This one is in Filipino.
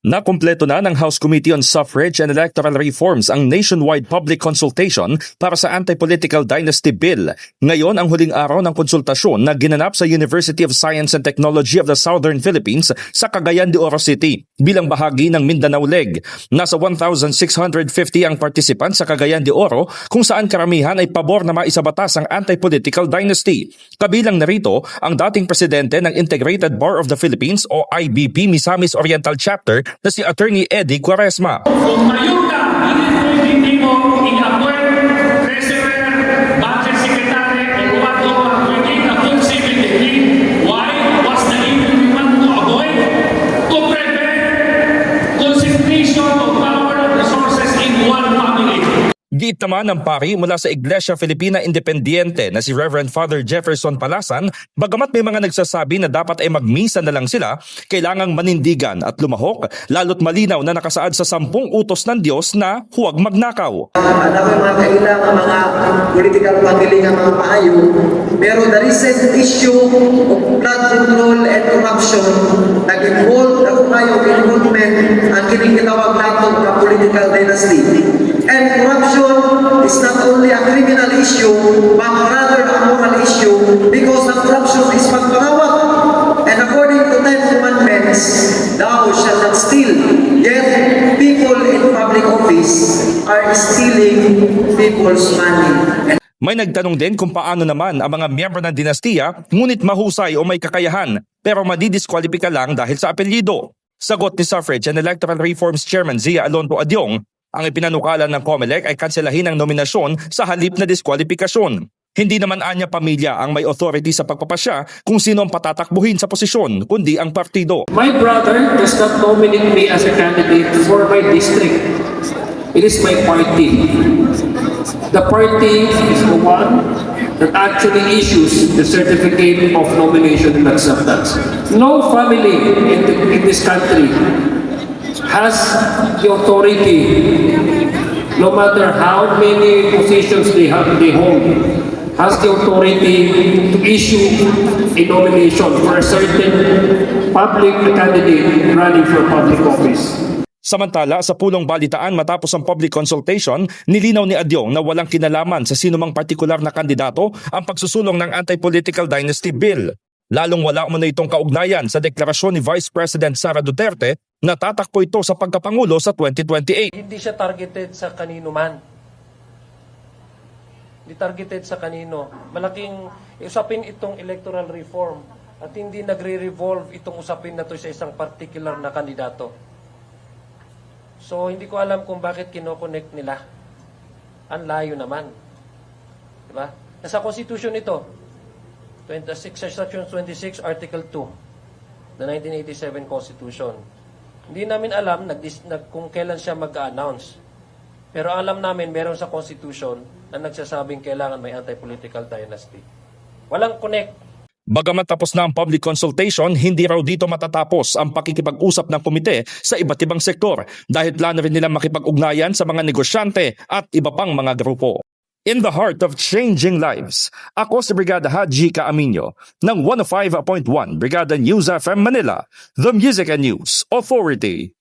Nakumpleto na ng House Committee on Suffrage and Electoral Reforms ang nationwide public consultation para sa Anti-Political Dynasty Bill. Ngayon ang huling araw ng konsultasyon na ginanap sa University of Science and Technology of the Southern Philippines sa Cagayan de Oro City bilang bahagi ng Mindanao Leg. Nasa 1,650 ang participants sa Cagayan de Oro kung saan karamihan ay pabor na maisabatas ang Anti-Political Dynasty. Kabilang narito ang dating presidente ng Integrated Bar of the Philippines o IBP Misamis Oriental Chapter na si Attorney Eddie Quaresma. Kung mayor ka, hindi mo i-appoint treasurer, budget secretary, or what you are within the full civil degree. Why? What's the evil we want to avoid? To prevent concentration of power and resources in one family. Giit naman ng pari mula sa Iglesia Filipina Independiente na si Reverend Father Jefferson Palasan, bagamat may mga nagsasabi na dapat ay magmisa na lang sila, kailangang manindigan at lumahok, lalo't malinaw na nakasaad sa 10 utos ng Diyos na huwag magnakaw. Alam mo mga kailangan mga political family ng mga pahayo, pero the recent issue of blood control and corruption nag-involve ang pahayo involvement ang kinitawag natin na political dynasty. And corruption is not only a criminal issue, but rather a moral issue because the corruption is pagpangawak. And according to 10 commandments, thou shalt not steal. Yet people in public office are stealing people's money. May nagtanong din kung paano naman ang mga miyembro ng dinastiya, ngunit mahusay o may kakayahan, pero madidiskwalipika lang dahil sa apelyido. Sagot ni Suffrage and Electoral Reforms Chairman Zia Alonto Adyong, ang ipinanukalan ng COMELEC ay kanselahin ang nominasyon sa halip na diskwalifikasyon. Hindi naman anya pamilya ang may authority sa pagpapasya kung sino ang patatakbuhin sa posisyon, kundi ang partido. My brother does not nominate me as a candidate for my district. It is my party. The party is the one that actually issues the certificate of nomination and acceptance. No family in this country has the authority, no matter how many positions they hold, has the authority to issue a nomination for a certain public candidate running for public office. Samantala, sa pulong balitaan matapos ang public consultation, nilinaw ni Adyong na walang kinalaman sa sinumang partikular na kandidato ang pagsusulong ng Anti-Political Dynasty Bill. Lalong wala umano itong kaugnayan sa deklarasyon ni Vice President Sara Duterte na tatakbo ito sa pagkapangulo sa 2028. Hindi siya targeted sa kanino man. Hindi targeted sa kanino. Malaking usapin itong electoral reform at hindi nagre-revolve itong usapin na to sa isang particular na kandidato. So hindi ko alam kung bakit kinoconnect nila. Ang layo naman. Diba? Nasa Constitution ito. 26, Section 26, Article 2, the 1987 Constitution. Hindi namin alam kung kailan siya mag-announce. Pero alam namin meron sa Constitution na nagsasabing kailangan may anti-political dynasty. Walang connect. Bagamat tapos na ang public consultation, hindi raw dito matatapos ang pakikipag-usap ng komite sa iba't ibang sektor dahil plano rin nilang makipag-ugnayan sa mga negosyante at iba pang mga grupo. In the heart of changing lives, ako si Brigada Haji Caaminio ng 105.1 Brigada News FM Manila, the Music and News Authority.